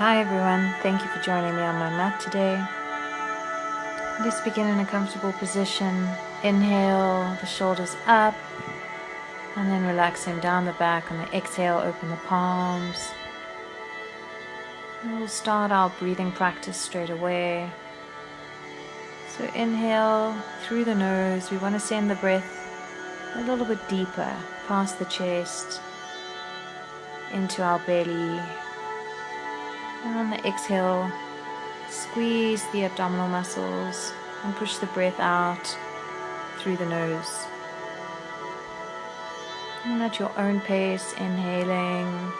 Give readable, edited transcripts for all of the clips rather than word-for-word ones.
Hi everyone, thank you for joining me on my mat today. Let's begin in a comfortable position. Inhale, the shoulders up, and then relaxing down the back. On the exhale, open the palms. And we'll start our breathing practice straight away. So inhale through the nose. We want to send the breath a little bit deeper, past the chest, into our belly. And on the exhale, squeeze the abdominal muscles and push the breath out through the nose. And at your own pace, inhaling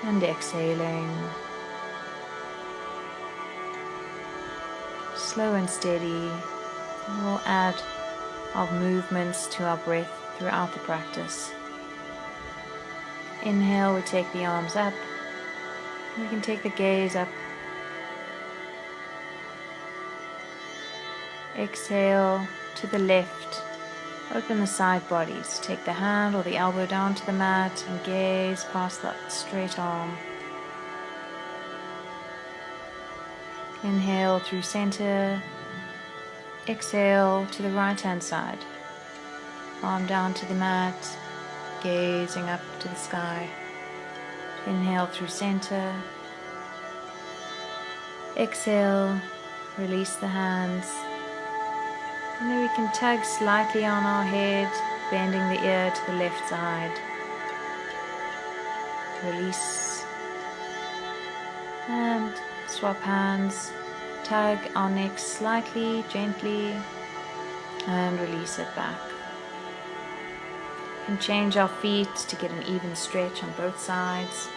and exhaling. Slow and steady. And we'll add our movements to our breath throughout the practice. Inhale, we take the arms up. We can take the gaze up. Exhale to the left. Open the side bodies. Take the hand or the elbow down to the mat and gaze past that straight arm. Inhale through center. Exhale to the right hand side. Arm down to the mat, gazing up to the sky. Inhale through center. Exhale, release the hands. And then we can tug slightly on our head, bending the ear to the left side. Release. And swap hands. Tug our neck slightly, gently, and release it back. We can change our feet to get an even stretch on both sides.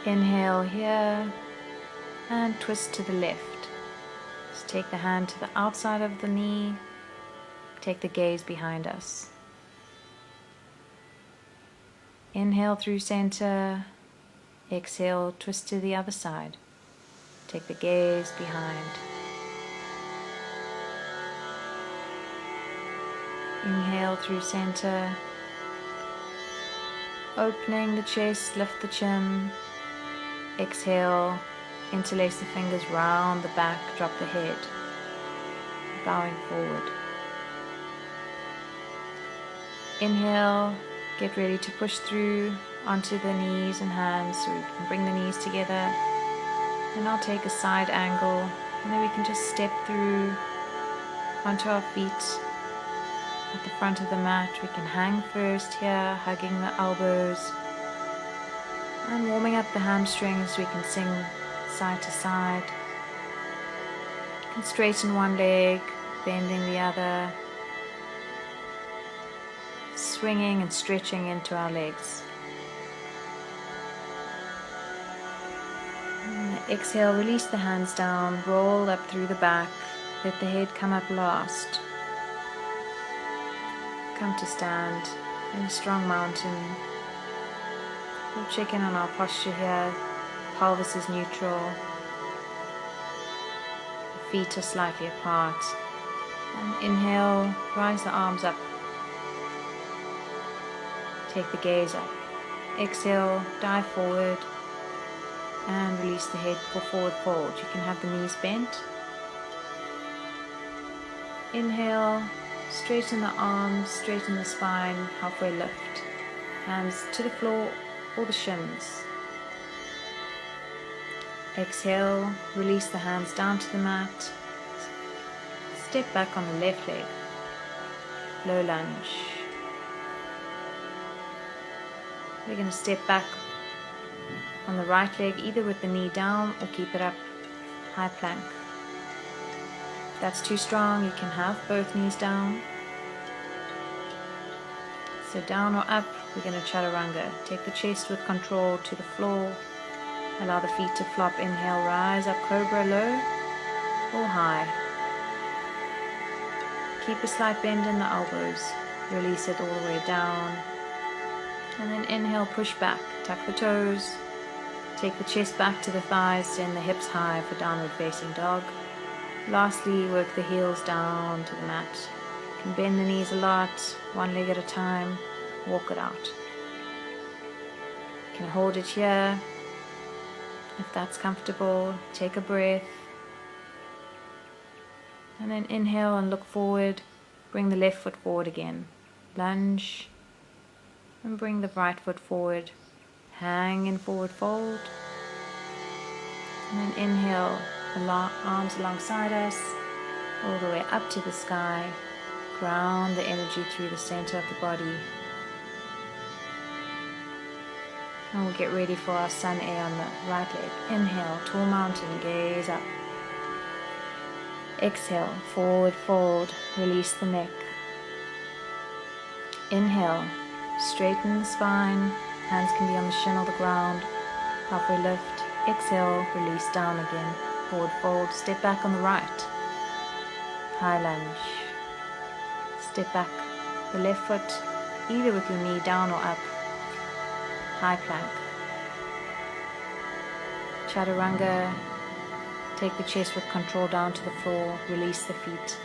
Inhale here and twist to the left. Just take the hand to the outside of the knee. Take the gaze behind us. Inhale through center. Exhale, twist to the other side. Take the gaze behind. Inhale through center. Opening the chest, lift the chin. Exhale, interlace the fingers round the back, drop the head. Bowing forward. Inhale, get ready to push through onto the knees and hands so we can bring the knees together. And I'll take a side angle, and then we can just step through onto our feet at the front of the mat. We can hang first here, hugging the elbows and warming up the hamstrings. We can sing side to side. We can straighten one leg, bending the other, swinging and stretching into our legs. Exhale, release the hands down, roll up through the back, let the head come up last. Come to stand in a strong mountain. We'll check in on our posture here. Pelvis is neutral. The feet are slightly apart. And inhale, rise the arms up. Take the gaze up. Exhale, dive forward. And release the head for forward fold. You can have the knees bent. Inhale, straighten the arms, straighten the spine, halfway lift. Hands to the floor or the shins. Exhale, release the hands down to the mat. Step back on the left leg. Low lunge. We're going to step back on the right leg, either with the knee down or keep it up, high plank. If that's too strong, you can have both knees down. So down or up, we're going to chaturanga. Take the chest with control to the floor. Allow the feet to flop. Inhale, rise up, cobra, low or high. Keep a slight bend in the elbows. Release it all the way down. And then inhale, push back, tuck the toes. Take the chest back to the thighs, send the hips high for downward facing dog. Lastly, work the heels down to the mat. You can bend the knees a lot, one leg at a time, walk it out. You can hold it here if that's comfortable. Take a breath. And then inhale and look forward. Bring the left foot forward again. Lunge. And bring the right foot forward. Hang in forward fold. And then inhale, arms alongside us, all the way up to the sky. Ground the energy through the center of the body. And we'll get ready for our sun A on the right leg. Inhale, tall mountain, gaze up. Exhale, forward fold, release the neck. Inhale, straighten the spine, hands can be on the shin or the ground. Halfway lift. Exhale, release down again. Forward fold, step back on the right. High lunge. Step back the left foot, either with your knee down or up. High plank. Chaturanga. Take the chest with control down to the floor. Release the feet.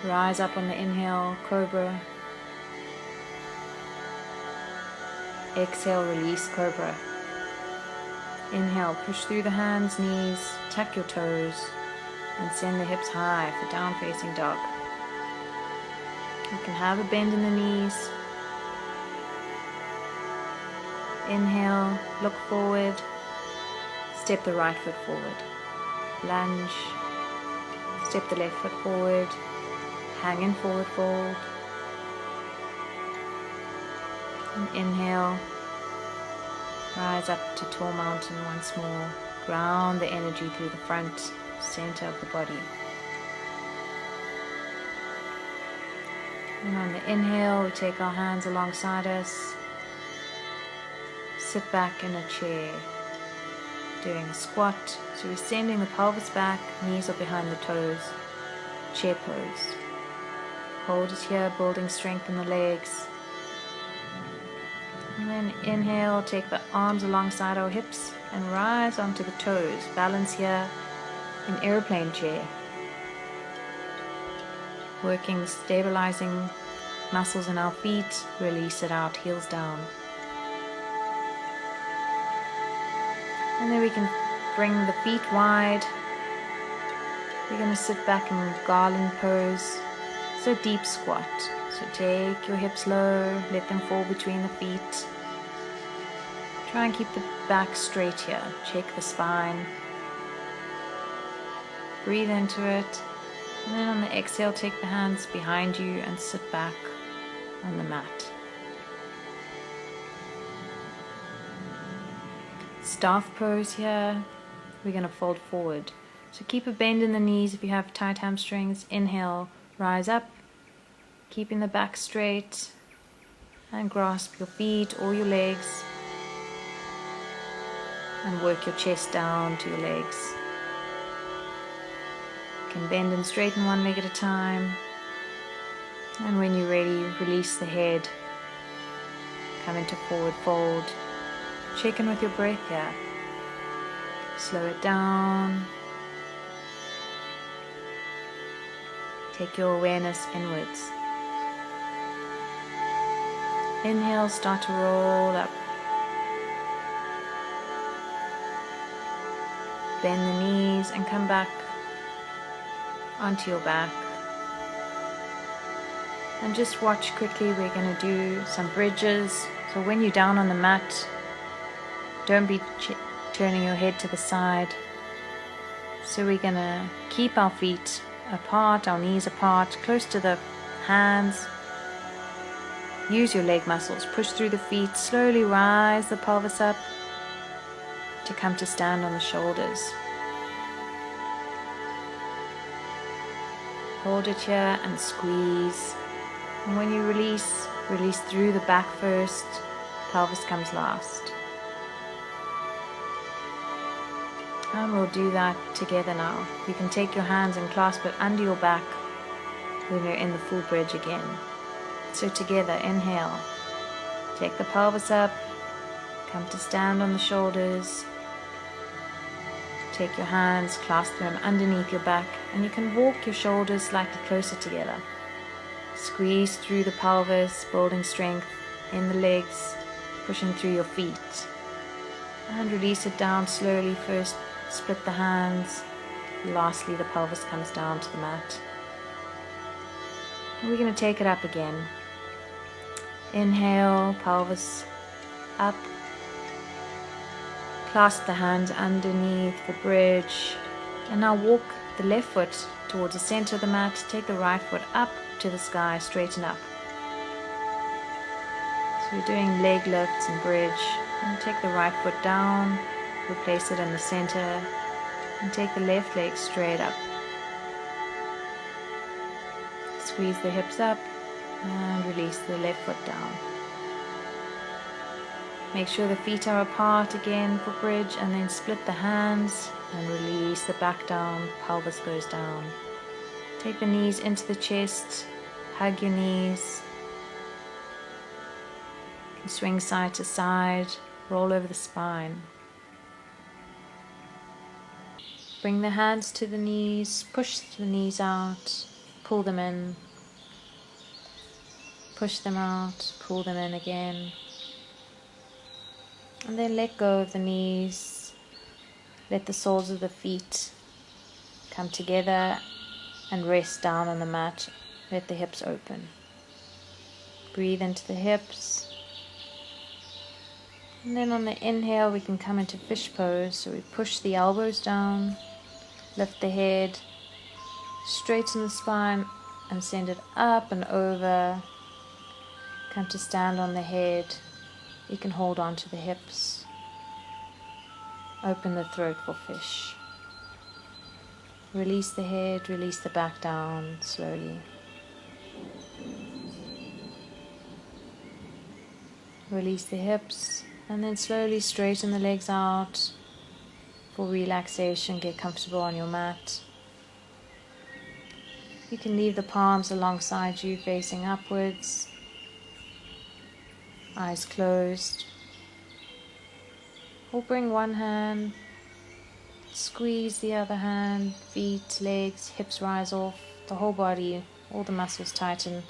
Rise up on the inhale, cobra. Exhale, release cobra. Inhale, push through the hands, knees, tuck your toes, and send the hips high for down facing dog. You can have a bend in the knees. Inhale, look forward, step the right foot forward. Lunge, step the left foot forward, hang in forward fold. And inhale, rise up to tall mountain once more. Ground the energy through the front center of the body. And on the inhale, we take our hands alongside us. Sit back in a chair, doing a squat. So we're sending the pelvis back, knees are behind the toes. Chair pose. Hold it here, building strength in the legs. And then inhale, take the arms alongside our hips and rise onto the toes. Balance here in airplane chair. Working the stabilizing muscles in our feet. Release it out, heels down. And then we can bring the feet wide. We're going to sit back in Garland pose. It's a deep squat. So take your hips low, let them fall between the feet. Try and keep the back straight here. Check the spine. Breathe into it. And then on the exhale, take the hands behind you and sit back on the mat. Staff pose here. We're going to fold forward. So keep a bend in the knees if you have tight hamstrings. Inhale, rise up. Keeping the back straight. And grasp your feet or your legs. And work your chest down to your legs. You can bend and straighten one leg at a time. And when you're ready, release the head. Come into forward fold. Check in with your breath here. Slow it down. Take your awareness inwards. Inhale, start to roll up. Bend the knees and come back onto your back. And just watch quickly, we're going to do some bridges. So when you're down on the mat, don't be turning your head to the side. So we're going to keep our feet apart, our knees apart, close to the hands. Use your leg muscles, push through the feet, slowly rise the pelvis up to come to stand on the shoulders. Hold it here and squeeze. And when you release, release through the back first, pelvis comes last. And we'll do that together now. You can take your hands and clasp it under your back when you're in the full bridge again. So together, inhale. Take the pelvis up, come to stand on the shoulders. Take your hands, clasp them underneath your back, and you can walk your shoulders slightly closer together. Squeeze through the pelvis, building strength in the legs, pushing through your feet. And release it down slowly. First, split the hands. Lastly, the pelvis comes down to the mat. And we're going to take it up again. Inhale, pelvis up. Clasp the hands underneath for bridge. And now walk the left foot towards the center of the mat. Take the right foot up to the sky, straighten up. So we're doing leg lifts and bridge. And take the right foot down, replace it in the center, and take the left leg straight up. Squeeze the hips up and release the left foot down. Make sure the feet are apart again for bridge, and then split the hands and release the back down, pelvis goes down. Take the knees into the chest, hug your knees. You can swing side to side, roll over the spine. Bring the hands to the knees, push the knees out, pull them in, push them out, pull them in again. And then let go of the knees. Let the soles of the feet come together and rest down on the mat. Let the hips open. Breathe into the hips. And then on the inhale, we can come into fish pose. So we push the elbows down, lift the head, straighten the spine, and send it up and over. Come to stand on the head. You can hold on to the hips. Open the throat for fish. Release the head, release the back down slowly. Release the hips, and then slowly straighten the legs out for relaxation. Get comfortable on your mat. You can leave the palms alongside you, facing upwards. Eyes closed. Or bring one hand, squeeze the other hand, feet, legs, hips rise off, the whole body, all the muscles tighten,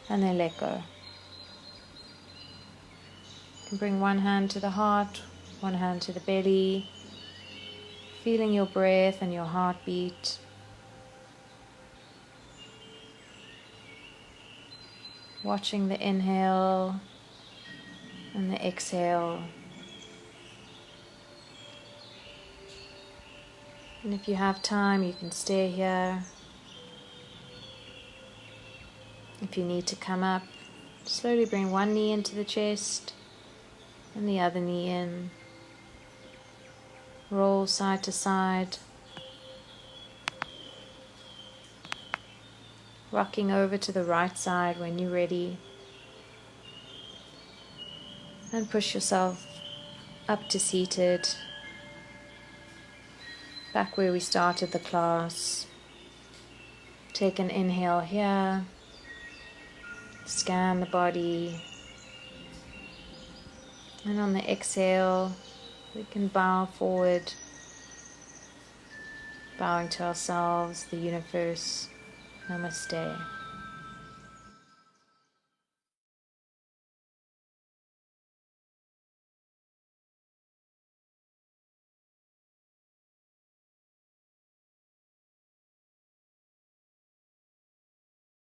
and then let go. You can bring one hand to the heart, one hand to the belly, feeling your breath and your heartbeat. Watching the inhale and the exhale. And if you have time, you can stay here. If you need to come up, slowly bring one knee into the chest and the other knee in. Roll side to side. Rocking over to the right side when you're ready. And push yourself up to seated. Back where we started the class. Take an inhale here. Scan the body. And on the exhale, we can bow forward. Bowing to ourselves, the universe. Namaste.